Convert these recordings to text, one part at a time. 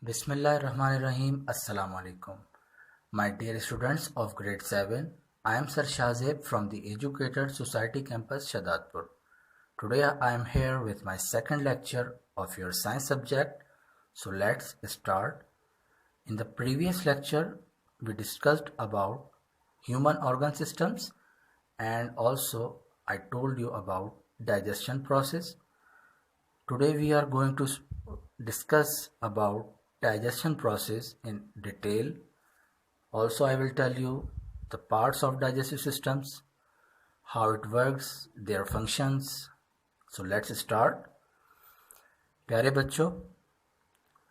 Bismillahirrahmanirrahim. Assalamu alaikum. My dear students of grade 7, I am Sir Shahzeb from the Educated Society Campus, Shadadpur. Today I am here with my second lecture of your science subject. So let's start. In the previous lecture, we discussed about human organ systems and also I told you about digestion process. Today we are going to discuss about digestion process in detail. Also I will tell you the parts of digestive systems, how it works, their functions. So let's start. प्यारे बच्चों,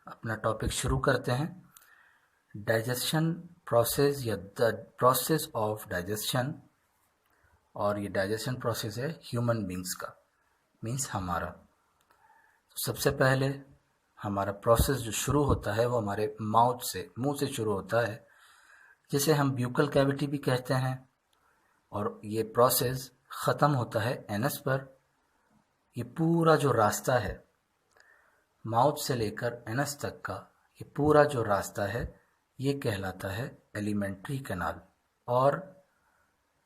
अपना topic शुरू करते हैं. Digestion process या the process of digestion, और ये digestion process है ह्यूमन बींग्स का, मीन्स हमारा. तो सबसे पहले हमारा प्रोसेस जो शुरू होता है वो हमारे माउथ से, मुंह से शुरू होता है, जिसे हम ब्यूकल कैविटी भी कहते हैं. और ये प्रोसेस ख़त्म होता है एनस पर. ये पूरा जो रास्ता है माउथ से लेकर एनस तक का, ये पूरा जो रास्ता है ये कहलाता है एलिमेंट्री कैनाल और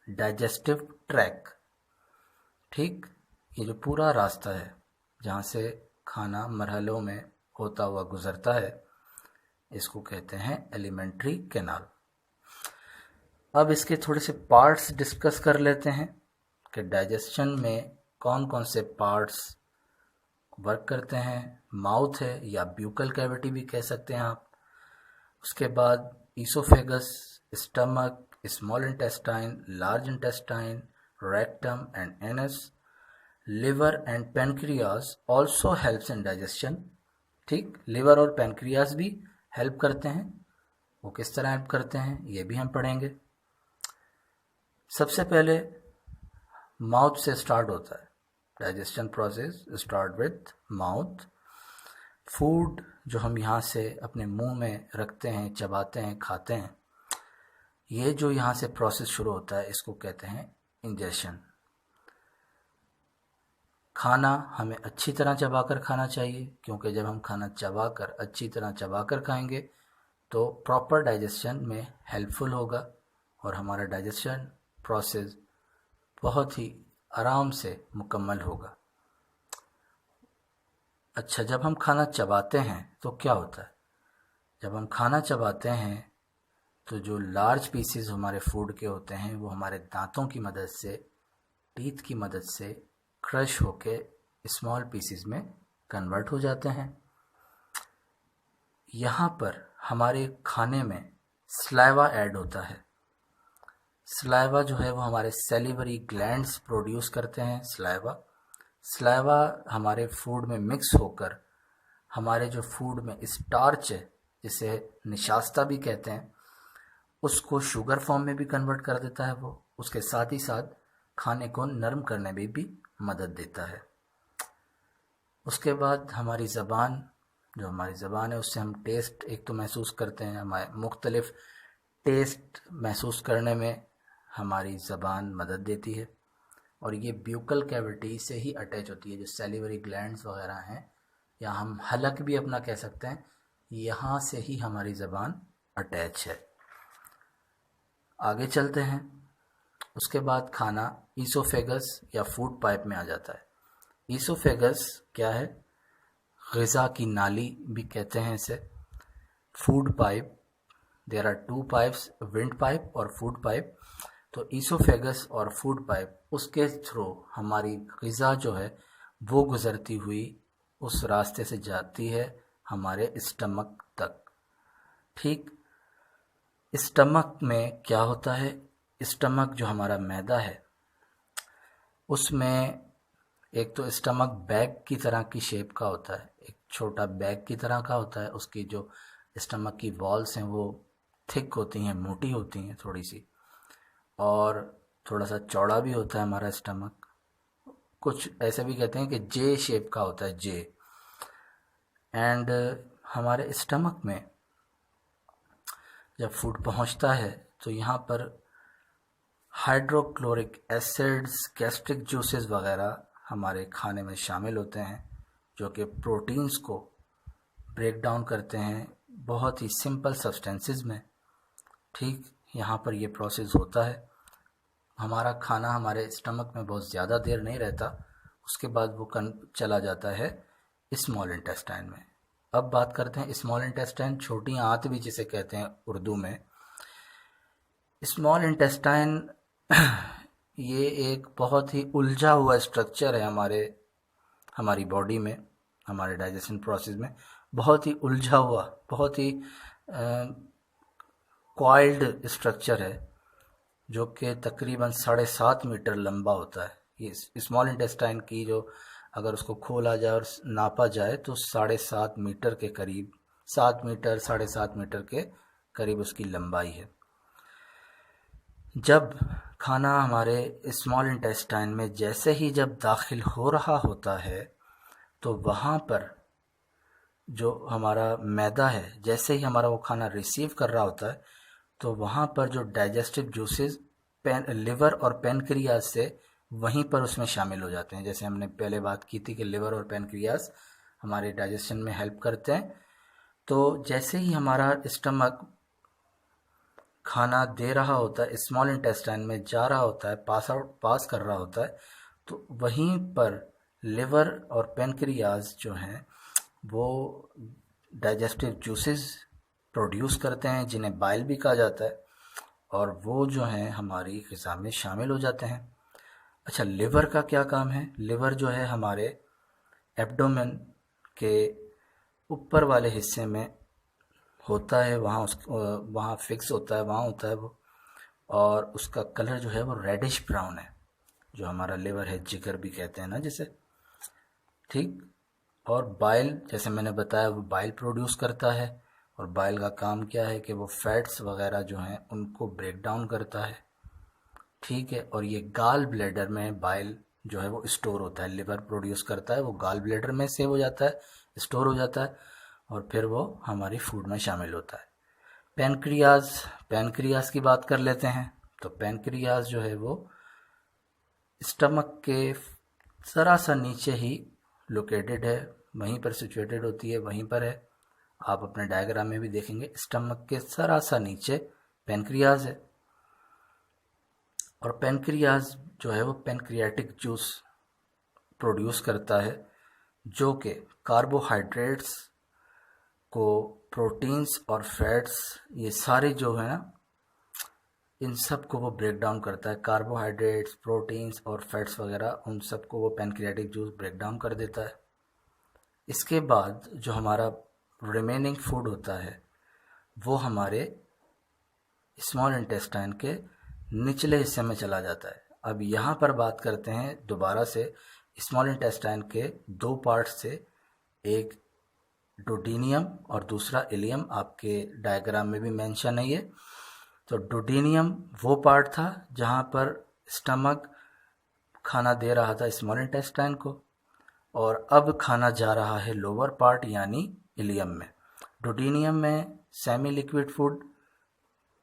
डाइजेस्टिव ट्रैक. ठीक, ये जो पूरा रास्ता है जहाँ से खाना मरहलों में होता हुआ गुजरता है, इसको कहते हैं एलिमेंट्री कैनाल. अब इसके थोड़े से पार्ट्स डिस्कस कर लेते हैं कि डाइजेशन में कौन कौन से पार्ट्स वर्क करते हैं. माउथ है या ब्यूकल कैविटी भी कह सकते हैं आप. उसके बाद oesophagus, stomach, small intestine, large intestine, rectum and anus, liver and pancreas also helps in digestion. ठीक, लिवर और पेनक्रियाज भी हेल्प करते हैं. वो किस तरह हेल्प करते हैं ये भी हम पढ़ेंगे. सबसे पहले माउथ से स्टार्ट होता है digestion process. Start with mouth. Food जो हम यहाँ से अपने मुंह में रखते हैं, चबाते हैं, खाते हैं, ये जो यहाँ से प्रोसेस शुरू होता है इसको कहते हैं इंजेशन. खाना हमें अच्छी तरह चबाकर खाना चाहिए, क्योंकि जब हम खाना चबाकर, अच्छी तरह चबाकर खाएंगे तो प्रॉपर डाइजेशन में हेल्पफुल होगा और हमारा डाइजेशन प्रोसेस बहुत ही आराम से मुकम्मल होगा. अच्छा, जब हम खाना चबाते हैं तो क्या होता है? जब हम खाना चबाते हैं तो जो लार्ज पीसेस हमारे फूड के होते हैं वो हमारे दांतों की मदद से, टीथ की मदद से क्रश होके स्मॉल पीसेस में कन्वर्ट हो जाते हैं. यहाँ पर हमारे खाने में स्लाइवा ऐड होता है. स्लाइवा जो है वो हमारे सेलिवरी ग्लैंड्स प्रोड्यूस करते हैं. स्लाइवा हमारे फूड में मिक्स होकर हमारे जो फूड में स्टार्च है, जिसे निशास्ता भी कहते हैं, उसको शुगर फॉर्म में भी कन्वर्ट कर देता है वो. उसके साथ ही साथ खाने को नरम करने में भी मदद देता है. उसके बाद हमारी ज़बान, जो हमारी ज़बान है उससे हम टेस्ट एक तो महसूस करते हैं. हमारे मुख्तलिफ टेस्ट महसूस करने में हमारी ज़बान मदद देती है. और ये ब्यूकल कैविटी से ही अटैच होती है. जो सेलिवरी ग्लैंड्स वगैरह हैं, या हम हलक भी अपना कह सकते हैं, यहाँ से ही हमारी ज़बान अटैच है. आगे चलते हैं. उसके बाद खाना ईसोफेगस या फूड पाइप में आ जाता है. ईसोफेगस क्या है? ग़िज़ा की नाली भी कहते हैं इसे. Food pipe, there are two pipes, wind pipe और फूड पाइप. तो ईसोफेगस और फूड पाइप, उसके थ्रू हमारी ग़िज़ा जो है वो गुज़रती हुई उस रास्ते से जाती है हमारे स्टमक तक. ठीक, स्टमक में क्या होता है? स्टमक जो हमारा मैदा है उसमें एक तो स्टमक बैग की तरह की शेप का होता है, एक छोटा बैग की तरह का होता है. उसकी जो स्टमक की वॉल्स हैं वो थिक होती हैं, मोटी होती हैं थोड़ी सी, और थोड़ा सा चौड़ा भी होता है हमारा स्टमक. कुछ ऐसे भी कहते हैं कि जे शेप का होता है, जे. एंड हमारे स्टमक में जब फूड पहुंचता है तो यहाँ पर हाइड्रोक्लोरिक एसिड्स, गैस्ट्रिक जूसेस वगैरह हमारे खाने में शामिल होते हैं, जो कि प्रोटीन्स को ब्रेक डाउन करते हैं बहुत ही सिंपल सब्सटेंसेस में। ठीक यहाँ पर ये प्रोसेस होता है। हमारा खाना हमारे स्टमक में बहुत ज़्यादा देर नहीं रहता, उसके बाद वो चला जाता है स्मॉल इंटेस्टाइन में। अब बात करते हैं स्मॉल इंटेस्टाइन, छोटी आंत भी जिसे कहते हैं उर्दू में। स्मॉल इंटेस्टाइन ये एक बहुत ही उलझा हुआ स्ट्रक्चर है हमारी बॉडी में, हमारे डाइजेशन प्रोसेस में। बहुत ही उलझा हुआ, बहुत ही कॉइल्ड स्ट्रक्चर है, जो कि तकरीबन 7.5 मीटर लंबा होता है। ये स्मॉल इंटेस्टाइन की जो अगर उसको खोला जाए और नापा जाए तो 7.5 मीटर के करीब, 7 मीटर 7.5 मीटर के करीब उसकी लंबाई है। जब खाना हमारे स्मॉल इंटेस्टाइन में जैसे ही जब दाखिल हो रहा होता है तो वहाँ पर जो हमारा मैदा है, जैसे ही हमारा वो खाना रिसीव कर रहा होता है तो वहाँ पर जो डाइजेस्टिव जूसेस लिवर और पेनक्रियाज से वहीं पर उसमें शामिल हो जाते हैं। जैसे हमने पहले बात की थी कि लिवर और पेनक्रियाज हमारे डाइजेशन में हेल्प करते हैं। तो जैसे ही हमारा स्टमक खाना दे रहा होता है, स्मॉल इंटेस्टाइन में जा रहा होता है, पास कर रहा होता है, तो वहीं पर लिवर और पेनक्रियाज जो हैं वो डाइजेस्टिव जूसेस प्रोड्यूस करते हैं, जिन्हें बाइल भी कहा जाता है, और वो जो हैं हमारी ग़िज़ा में शामिल हो जाते हैं। अच्छा, लिवर का क्या काम है? लिवर जो है हमारे एब्डोमेन के ऊपर वाले हिस्से में होता है, वहाँ फिक्स होता है, वहाँ होता है वो, और उसका कलर जो है वो रेडिश ब्राउन है। जो हमारा लिवर है, जिगर भी कहते हैं ना जिसे, ठीक। और बाइल, जैसे मैंने बताया, वो बाइल प्रोड्यूस करता है, और बाइल का काम क्या है कि वो फैट्स वगैरह जो हैं उनको ब्रेक डाउन करता है, ठीक है। और ये गाल ब्लैडर में बाइल जो है वो स्टोर होता है, लिवर प्रोड्यूस करता है, वो गाल ब्लैडर में सेव हो जाता है, स्टोर हो जाता है, और फिर वो हमारी फूड में शामिल होता है। पैनक्रियाज की बात कर लेते हैं। तो पैनक्रियाज जो है वो स्टमक के ज़रा सा नीचे ही लोकेटेड है, वहीं पर सिचुएटेड होती है, वहीं पर है। आप अपने डायग्राम में भी देखेंगे, स्टमक के ज़रा सा नीचे पैनक्रियाज है। और पैनक्रियाज जो है वो पैनक्रियाटिक जूस प्रोड्यूस करता है, जो कि कार्बोहाइड्रेट्स को, प्रोटीन्स और फैट्स, ये सारे जो है ना, इन सब को वो ब्रेक डाउन करता है। कार्बोहाइड्रेट्स, प्रोटीन्स और फैट्स वगैरह, उन सब को वो पैनक्रियाटिक जूस ब्रेक डाउन कर देता है। इसके बाद जो हमारा रिमेनिंग फूड होता है वो हमारे स्मॉल इंटेस्टाइन के निचले हिस्से में चला जाता है। अब यहाँ पर बात करते हैं दोबारा से स्मॉल इंटेस्टाइन के दो पार्ट से, एक डोडेनियम और दूसरा इलियम। आपके डायग्राम में भी मेंशन है ये। तो डोडेनियम वो पार्ट था जहाँ पर स्टमक खाना दे रहा था स्मॉल इंटेस्टाइन को, और अब खाना जा रहा है लोअर पार्ट यानी इलियम में। डोडेनियम में semi liquid food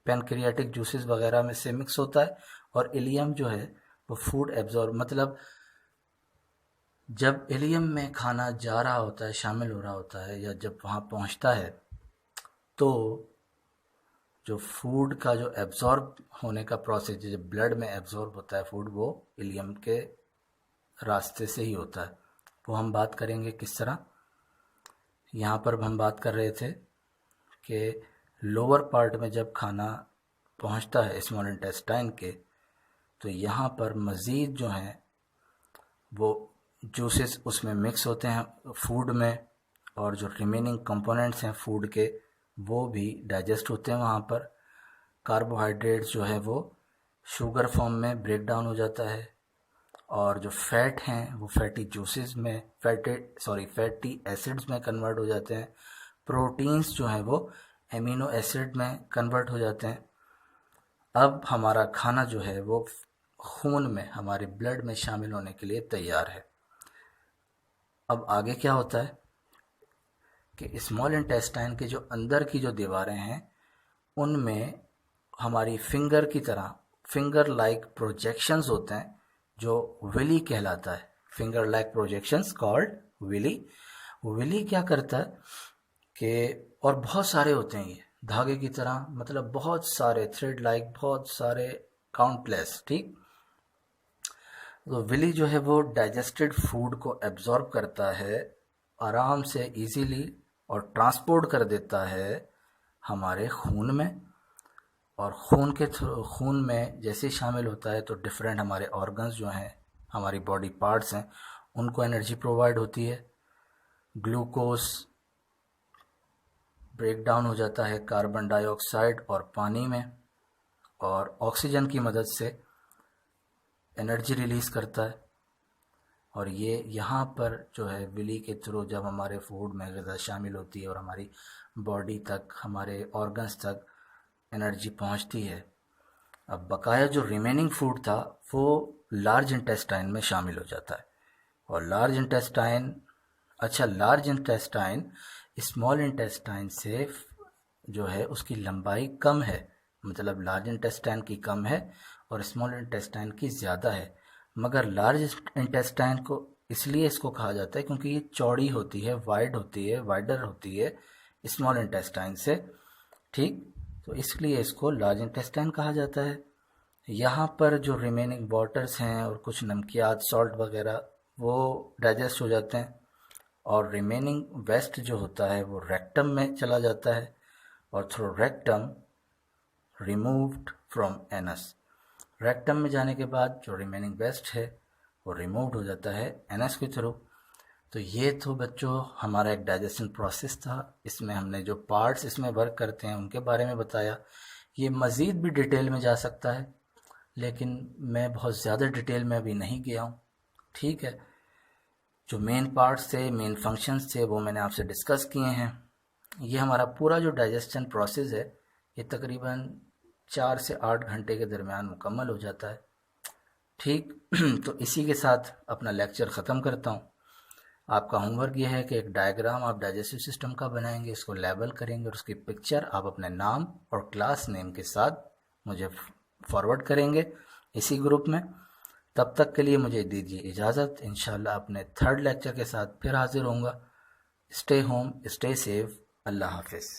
pancreatic juices वगैरह में से मिक्स होता है, और इलियम जो है वो फूड एब्जॉर्ब, मतलब जब इलियम में खाना जा रहा होता है, शामिल हो रहा होता है, या जब वहाँ पहुँचता है, तो जो फूड का जो एब्जॉर्ब होने का प्रोसेस, जब ब्लड में एब्जॉर्ब होता है फूड, वो इलियम के रास्ते से ही होता है। वो हम बात करेंगे किस तरह। यहाँ पर हम बात कर रहे थे कि लोअर पार्ट में जब खाना पहुँचता है स्मॉल इंटेस्टाइन के, तो यहाँ पर मज़ीद जो हैं वो जूसेस उसमें मिक्स होते हैं फूड में, और जो रिमेनिंग कंपोनेंट्स हैं फूड के वो भी डाइजेस्ट होते हैं वहाँ पर। कार्बोहाइड्रेट्स जो है वो शुगर फॉर्म में ब्रेक डाउन हो जाता है, और जो फैट हैं वो फैटी जूसेस में, फैटी एसिड्स में कन्वर्ट हो जाते हैं। प्रोटीन्स जो हैं वो एमिनो एसिड में कन्वर्ट हो जाते हैं। अब हमारा खाना जो है वो खून में, हमारे ब्लड में शामिल होने के लिए तैयार है। अब आगे क्या होता है कि स्मॉल इंटेस्टाइन के जो अंदर की जो दीवारें हैं उनमें हमारी फिंगर की तरह फिंगर लाइक प्रोजेक्शंस होते हैं, जो विली कहलाता है। Finger like projections called villi. Villi क्या करता है कि और बहुत सारे होते हैं ये धागे की तरह, मतलब बहुत सारे थ्रेड लाइक, बहुत सारे, काउंटलेस। ठीक, तो विली जो है वो डाइजेस्टेड फूड को एब्जॉर्ब करता है आराम से, इजीली, और ट्रांसपोर्ट कर देता है हमारे खून में। और खून में जैसे ही शामिल होता है तो डिफरेंट हमारे ऑर्गन्स जो हैं, हमारी बॉडी पार्ट्स हैं, उनको एनर्जी प्रोवाइड होती है। ग्लूकोज ब्रेक डाउन हो जाता है कार्बन डाइऑक्साइड और पानी में, और ऑक्सीजन की मदद से एनर्जी रिलीज़ करता है। और ये यहाँ पर जो है विली के थ्रू जब हमारे फूड में ग़िज़ा शामिल होती है और हमारी बॉडी तक, हमारे ऑर्गन्स तक एनर्जी पहुँचती है। अब बकाया जो रिमेनिंग फूड था वो लार्ज इंटेस्टाइन में शामिल हो जाता है। और लार्ज इंटेस्टाइन स्मॉल इंटेस्टाइन से जो है उसकी लंबाई कम है, मतलब लार्ज इंटेस्टाइन की कम है और स्मॉल इंटेस्टाइन की ज़्यादा है। मगर लार्ज इंटेस्टाइन को इसलिए इसको कहा जाता है क्योंकि ये चौड़ी होती है, वाइडर होती है स्मॉल इंटेस्टाइन से। ठीक, तो इसलिए इसको लार्ज इंटेस्टाइन कहा जाता है। यहाँ पर जो रिमेनिंग वाटर्स हैं और कुछ नमकियात, सॉल्ट वगैरह, वो डाइजेस्ट हो जाते हैं और रिमेनिंग वेस्ट जो होता है वो रेक्टम में चला जाता है और through rectum removed from anus. Rectum में जाने के बाद जो रिमेनिंग वेस्ट है वो रिमूव्ड हो जाता है एनस के थ्रू। तो ये तो बच्चों हमारा एक डाइजेशन प्रोसेस था। इसमें हमने जो पार्ट्स इसमें वर्क करते हैं उनके बारे में बताया। ये मज़ीद भी डिटेल में जा सकता है, लेकिन मैं बहुत ज़्यादा डिटेल में अभी नहीं गया हूँ। ठीक है, जो मेन पार्ट्स थे, मेन फंक्शंस थे, वो मैंने आपसे डिस्कस किए हैं। ये हमारा पूरा जो डाइजेशन प्रोसेस है ये तकरीबन 4 से 8 घंटे के दरमियान मुकम्मल हो जाता है। ठीक, तो इसी के साथ अपना लेक्चर ख़त्म करता हूँ। आपका होमवर्क ये है कि एक डायग्राम आप डाइजेस्टिव सिस्टम का बनाएंगे, इसको लेबल करेंगे और उसकी पिक्चर आप अपने नाम और क्लास नेम के साथ मुझे फॉरवर्ड करेंगे इसी ग्रुप में। तब तक के लिए मुझे दीजिए इजाज़त। इंशाल्लाह अपने थर्ड लेक्चर के साथ फिर हाजिर होऊंगा। स्टे होम, स्टे सेफ, अल्लाह हाफिज़।